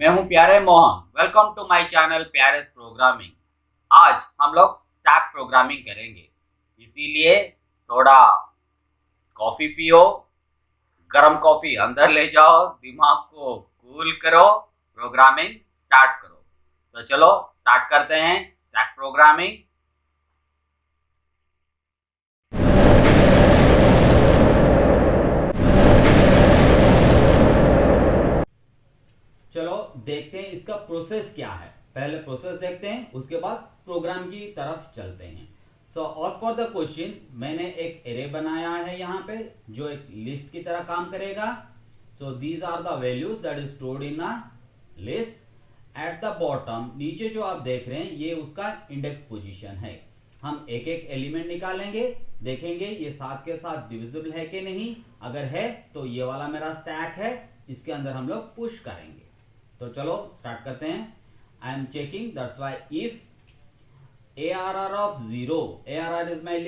मैं हूं Pyare Mohan. Welcome to my channel Pyare's programming. आज हम लोग स्टैक प्रोग्रामिंग करेंगे, इसीलिए थोड़ा कॉफी पियो, गरम कॉफी अंदर ले जाओ, दिमाग को कूल करो, प्रोग्रामिंग स्टार्ट करो। तो चलो स्टार्ट करते हैं स्टैक प्रोग्रामिंग। चलो देखते हैं इसका प्रोसेस क्या है। पहले प्रोसेस देखते हैं, उसके बाद प्रोग्राम की तरफ चलते हैं। So as for the question मैंने एक एरे बनाया है यहाँ पे जो एक लिस्ट की तरह काम करेगा। So these are the values that is stored in a list. At the bottom नीचे जो आप देख रहे हैं ये उसका इंडेक्स पोजीशन है। हम एक एक एलिमेंट निकालेंगे, देखेंगे ये साथ के साथ डिविजिबल है कि नहीं। अगर है तो ये वाला मेरा स्टैक है, इसके अंदर हम लोग पुश करेंगे। तो चलो स्टार्ट करते हैं। I am checking, that's why if ARR of 0, ARR is my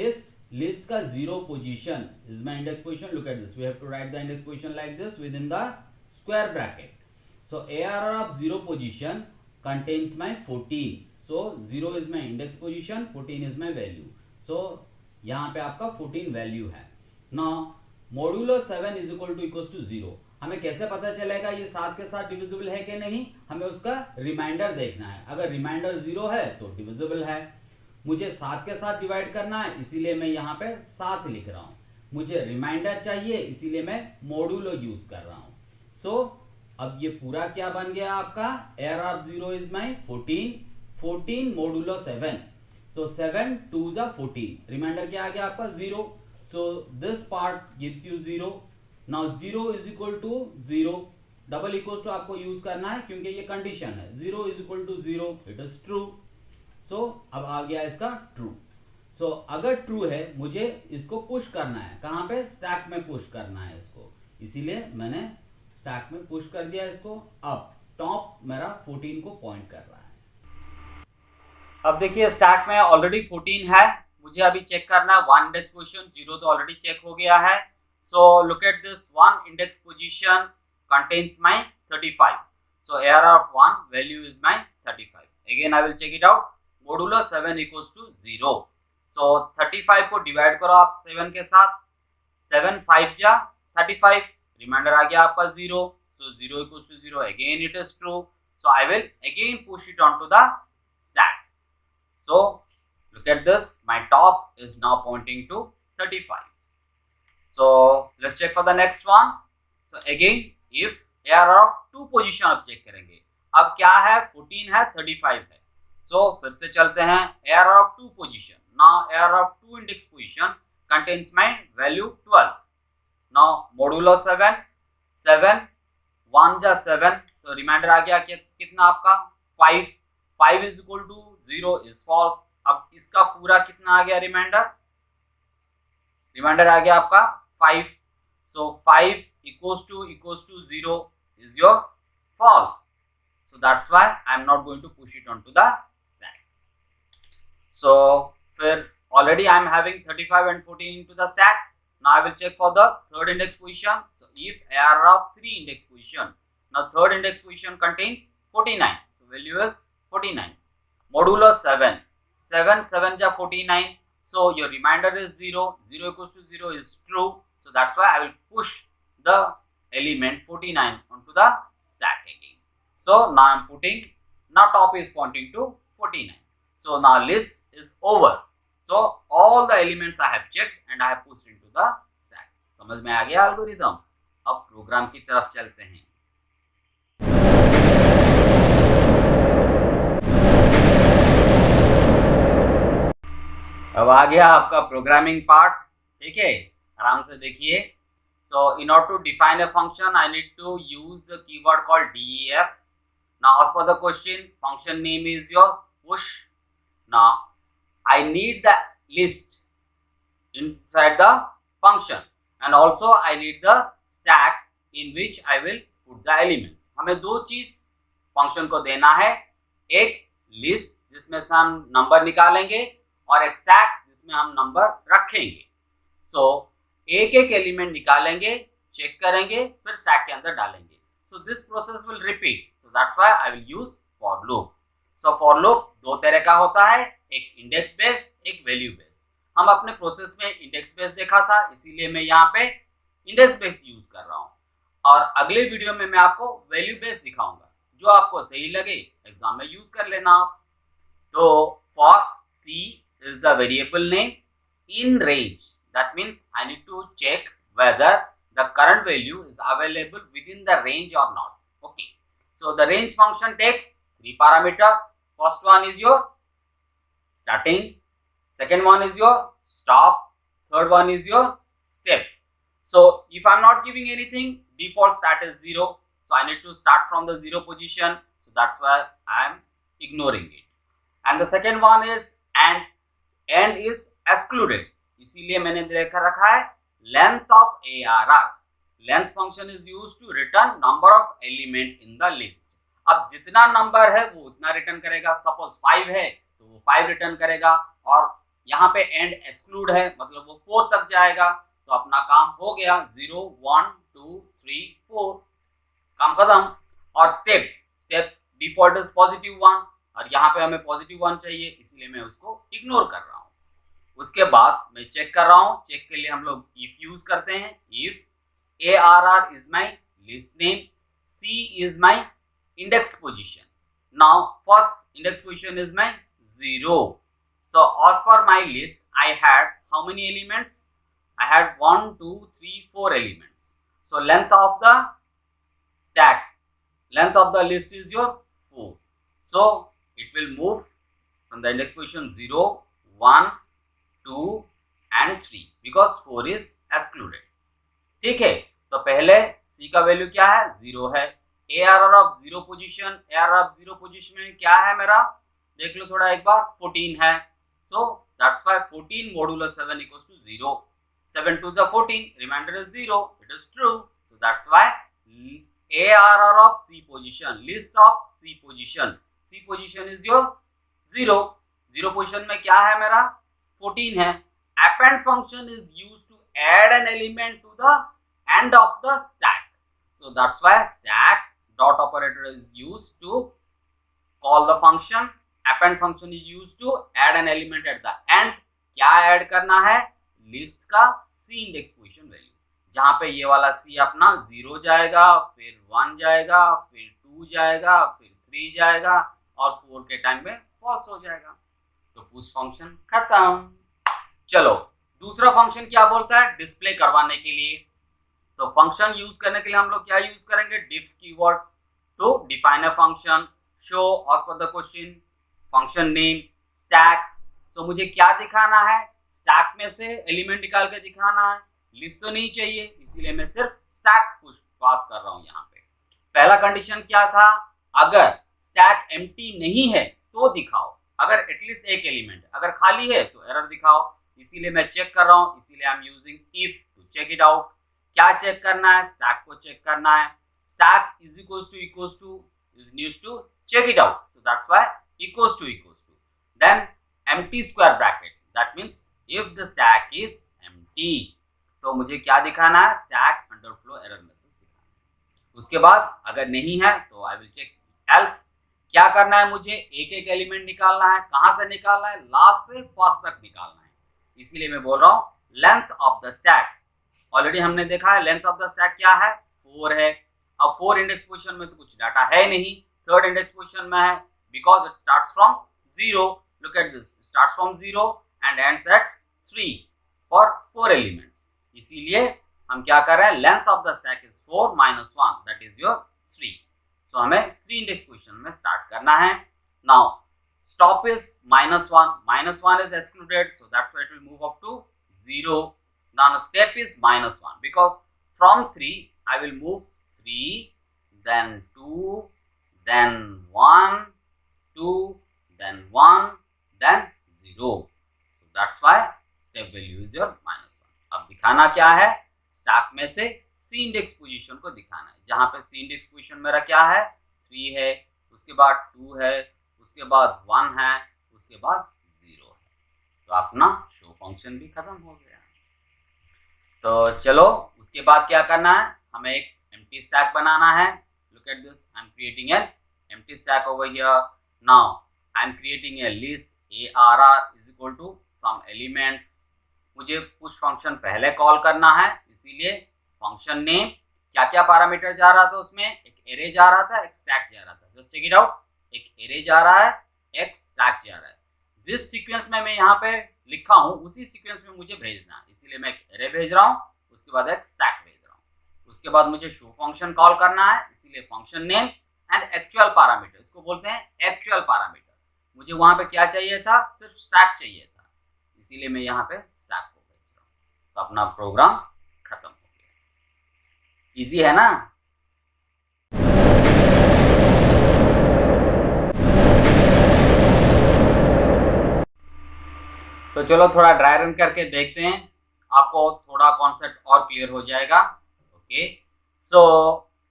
list का 0 position is my index position. Look at this, we have to write the index position like this with in the square bracket. So ARR of 0 position contains my 14. So 0 is my index position, 14 is my value. So यहाँ पे आपका 14 value है। Now modulo 7 is equals to 0। हमें कैसे पता चलेगा ये साथ के साथ डिविजिबल है कि नहीं? हमें उसका रिमाइंडर देखना है। अगर रिमाइंडर 0 है तो डिविजिबल है। मुझे 7 के साथ डिवाइड करना है, इसीलिए मैं यहाँ पे 7 लिख रहा हूँ। मुझे रिमाइंडर चाहिए, इसीलिए मैं मोडुलो यूज कर रहा हूँ। सो अब ये पूरा क्या बन गया आपका? ARR of 0 is my 14 modulo 7। तो 7 2 जा 14, रिमाइंडर क्या आ गया आपका? 0। So this part gives you 0। Now 0 is equal to 0, double equal to आपको यूज करना है क्योंकि ये कंडीशन है। 0 is equal to 0, it is true. So अब आ गया इसका ट्रू। सो अगर ट्रू है मुझे इसको पुश करना है। कहां पे? स्टैक में पुश करना है इसको, इसीलिए मैंने स्टैक में पुश कर दिया इसको। अब टॉप मेरा 14 को पॉइंट कर रहा है। अब देखिए स्टैक में ऑलरेडी 14 है, मुझे अभी चेक करना है 1 इंडेक्स पोजीशन। 0 तो ऑलरेडी चेक हो गया है। So look at this, 1 index position contains my 35। So ARR of 1 value is my 35. Again I will check it out. Modulo 7 equals to 0. So 35 को डिवाइड करो आप 7 के साथ। 7 5 जा 35, रिमाइंडर आ गया आपका 0। So 0 equals to 0, again it is true. So I will again push it onto the stack. So look at this, my top is now pointing to 35. So let's check for the next one. So again if ARR of 2 position अब check करेंगे। अब क्या है? 14 है, 35 है। So फिर से चलते हैं। ARR of 2 position, now ARR of 2 index position contains my value 12. Now modulo 7, 1 जा 7, तो रिमाइंडर आ गया कितना आपका? 5। 5 is equal to 0 is false। अब इसका पूरा कितना आ गया रिमाइंडर? रिमाइंडर आ गया आपका 5। So 5 equals to 0 is your false। So that's why I am not going to push it onto the stack। So फिर already I am having 35 and 14 into the stack। Now I will check for the third index position। So if ARR of 3 index position, now third index position contains 49, so value is 49। Modulo 7, 7 ja 49, so your remainder is 0। 0 equals to 0 is true, so that's why I will push the element 49 onto the stack again। So now I am putting, now top is pointing to 49। So now list is over। So all the elements I have checked and I have pushed into the stack। समझ में आ गया algorithm? अब programme की तरफ चलते हैं। अब आ गया आपका प्रोग्रामिंग पार्ट, ठीक है? आराम से देखिए। So in order to define a function, I need to use the keyword called def। Now as per the question, function name is your push। Now I need the list inside the function and also I need the stack in which I will put the elements। हमें दो चीज function को देना है, एक list जिसमें से हम नंबर निकालेंगे और एक स्टैक जिसमें हम नंबर रखेंगे। सो एक एक एलिमेंट निकालेंगे, चेक करेंगे, फिर स्टैक के अंदर डालेंगे। so this process will repeat, so that's why I will use for loop. So for loop दो तरह का होता है, एक इंडेक्स बेस्ड, एक वैल्यू बेस्ड। हम अपने प्रोसेस में इंडेक्स बेस्ड देखा था, इसीलिए मैं यहाँ पे इंडेक्स बेस्ड यूज कर रहा हूँ, और अगले वीडियो में मैं आपको वैल्यू बेस्ड दिखाऊंगा। जो आपको सही लगे एग्जाम में यूज कर लेना आप। तो for C is the variable name in range, that means I need to check whether the current value is available within the range or not. Okay, so the range function takes three parameter. First one is your starting, second one is your stop, third one is your step. So if I'm not giving anything, default start is 0, so I need to start from the 0 position, so that's why I am ignoring it. And the second one is and is excluded, इसीलिए मैंने देखा रखा है length of ARR. Length function is used to return number of element in the list. अब जितना number है वो उतना रिटर्न करेगा। सपोज 5 है तो वो 5 रिटर्न करेगा, और यहाँ पे एंड एक्सक्लूड है मतलब वो 4 तक जाएगा, तो अपना काम हो गया। 0 1 2 3 4 काम खत्म। और स्टेप डिफॉल्ट इज +1, और यहाँ पे हमें +1 चाहिए, इसलिए मैं उसको इग्नोर कर रहा हूँ। उसके बाद मैं चेक कर रहा हूँ, चेक के लिए हम लोग इफ यूज करते हैं। If ARR is my list name, C is my index position. Now first index position is my 0, so as per my list I had how many elements? I had 1 2 3 4 elements. So length of the stack, length of the list is your 4, so it will move from the index position 0 1 2 and 3 because 4 is excluded. ठीक है, तो पहले C का value क्या है? 0 है। ARR of 0 position, ARR of 0 position में क्या है मेरा? देख लो थोड़ा एक बार, 14 है। So that's why 14 modulo 7 equals to 0. 7 2 is 14, remainder is 0. It is true. So that's why ARR of C position, list of C position is your 0. 0 position में क्या है मेरा? 14 है। Append function is used to add an element to the end of the stack. So that's why stack dot operator is used to call the function. Append function is used to add an element at the end. क्या add करना है? List का C index position value, जहां पे ये वाला C अपना 0 जाएगा, फिर 1 जाएगा, फिर 2 जाएगा, फिर 3 जाएगा, और 4 के टाइम में फॉल्स हो जाएगा। तो पुश फंक्शन खत्म। चलो दूसरा फंक्शन क्या बोलता है? डिस्प्ले करवाने के लिए। तो फंक्शन यूज करने के लिए हम लोग क्या यूज करेंगे? Def keyword to define a function, show as per the question, function name, stack. So मुझे क्या दिखाना है? स्टैक में से एलिमेंट निकाल के दिखाना है, लिस्ट तो नहीं चाहिए, इसीलिए मैं सिर्फ स्टैक पास कर रहा हूं। यहाँ पे पहला कंडीशन क्या था? अगर स्टैक एम्प्टी नहीं है तो दिखाओ, अगर एटलीस्ट एक एलिमेंट, अगर खाली है तो एरर दिखाओ। इसीलिए मैं चेक कर रहा हूं, इसीलिए I am using if to check it out. क्या चेक करना है? स्टैक को चेक करना है। Stack is equals to is used to check it out, so that's why equals to then empty square bracket, that means if the stack is empty, तो मुझे क्या दिखाना है? stack underflow error message दिखाना है। उसके बाद अगर नहीं है तो I will check else। क्या करना है? मुझे एक एक एलिमेंट निकालना है। कहां से निकालना है? लास्ट से फर्स्ट तक निकालना है, इसीलिए मैं बोल रहा हूं length of the stack. Already हमने देखा है लेंथ ऑफ द स्टैक क्या है? 4 है। अब 4 इंडेक्स पोजीशन में तो कुछ डाटा है नहीं, थर्ड इंडेक्स पोजीशन में है, because it starts from 0। Look at this, starts from 0 and ends at 3 for 4 elements. इसीलिए हम क्या कर रहे हैं? Length of the stack is 4 - 1, that is your 3। सो हमें 3 इंडेक्स पोजीशन में स्टार्ट करना है। Now stop is -1 is excluded, so that's why it will move up to 0. Now step is -1 because from 3 I will move 3, then 2, then 1, 2, then 1, then 0. So that's why step value is your -1. अब दिखाना क्या है? Stack में से C index position को दिखाना है, जहां पे C इंडेक्स पोजीशन मेरा क्या है? 3 है, उसके बाद 2 है, उसके बाद 1 है, उसके बाद 0 है। तो अपना शो फंक्शन भी खत्म हो गया। तो चलो उसके बाद क्या करना है? हमें एक एम्प्टी स्टैक बनाना है। look at this, I'm creating an empty stack over here. Now I'm creating a list arr is equal to some elements. मुझे push फंक्शन पहले कॉल करना है, इसीलिए फंक्शन नेम क्या क्या पैरामीटर जा रहा था उसमें, एक एरे जा रहा था, एक स्टैक जा रहा था. जस्ट चेक इट आउट, एक एरे जा रहा है, एक स्टैक जा रहा है. जिस सीक्वेंस में मैं यहाँ पे लिखा हूँ उसी सीक्वेंस में मुझे भेजना है, इसीलिए मैं एक एरे भेज रहा हूँ, उसके बाद एक स्टैक भेज रहा हूँ. उसके बाद मुझे शो फंक्शन कॉल करना है, इसीलिए function name and actual parameter, इसको बोलते हैं एक्चुअल पैरामीटर. मुझे वहां पे क्या चाहिए था, सिर्फ स्टैक चाहिए था, इसीलिए मैं यहाँ पे स्टैक को भेज रहा हूँ. तो अपना प्रोग्राम खत्म हो गया. इजी है ना. तो चलो थोड़ा ड्राई रन करके देखते हैं, आपको थोड़ा कॉन्सेप्ट और क्लियर हो जाएगा. Okay, so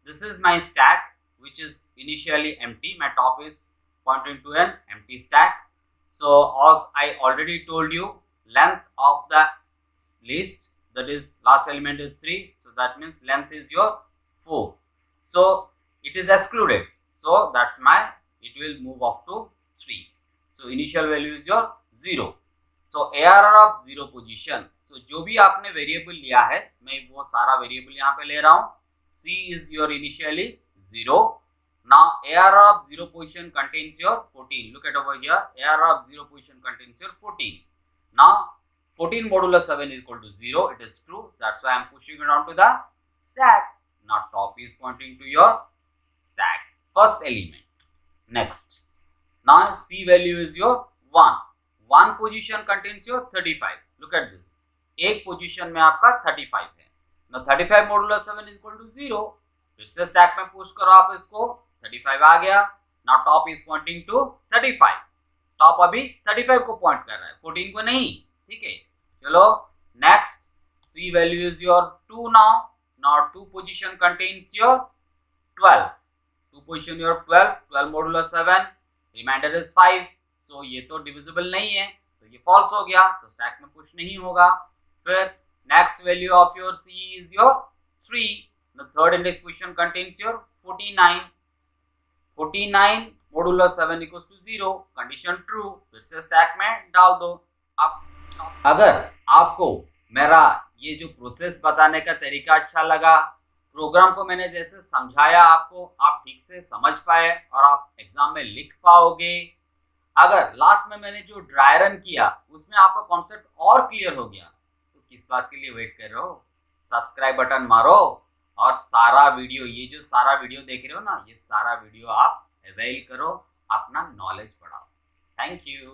this is my stack which is initially empty. My top is pointing to an empty stack. So as I already told you, length of the list, that is last element is 3, so that means length is your 4. So it is excluded, so that's my, it will move up to 3. So initial value is your 0. So ARR of 0 position. So जो भी आपने variable लिया है, मैं वो सारा variable यहाँ पे ले रहा हूँ. C is your initially 0. Now ARR of 0 position contains your 14. Look at over here, ARR of 0 position contains your 14. Now 14 modulo 7 is equal to 0. It is true. That's why I am pushing it on to the stack. Now top is pointing to your stack, first element. Next, now C value is your 1. 1 position contains your 35. Look at this. एक position में आपका 35 है. Now 35 modulo 7 is equal to 0. फिर से stack में push करो आप इसको, 35 आ गया. Now top is pointing to 35. Top अभी 35 को पॉइंट कर रहा है, 14 को नहीं. ठीक है, चलो next. C value is your 2 now. Now 2 position contains your 12. 2 position your 12. 12 modulo 7, remainder is 5. So ये तो डिविजिबल नहीं है, तो ये फॉल्स हो गया, तो स्टैक में पुश नहीं होगा. फिर next value of your C is your 3. The third index position contains your 49. 49 modulo 7 equals to 0. Condition true. फिर से स्टैक में डाल दो. अब अगर आपको मेरा ये जो प्रोसेस बताने का तरीका अच्छा लगा, प्रोग्राम को मैंने जैसे समझाया आपको, आप ठीक से समझ पाए और आप एग्जाम में लिख पाओगे. अगर लास्ट में मैंने जो ड्राई रन किया उसमें आपका कॉन्सेप्ट और क्लियर हो गया, तो किस बात के लिए वेट कर रहे हो. सब्सक्राइब बटन मारो और सारा वीडियो, ये जो सारा वीडियो देख रहे हो ना, ये सारा वीडियो आप अवेल करो, अपना नॉलेज बढ़ाओ. Thank you.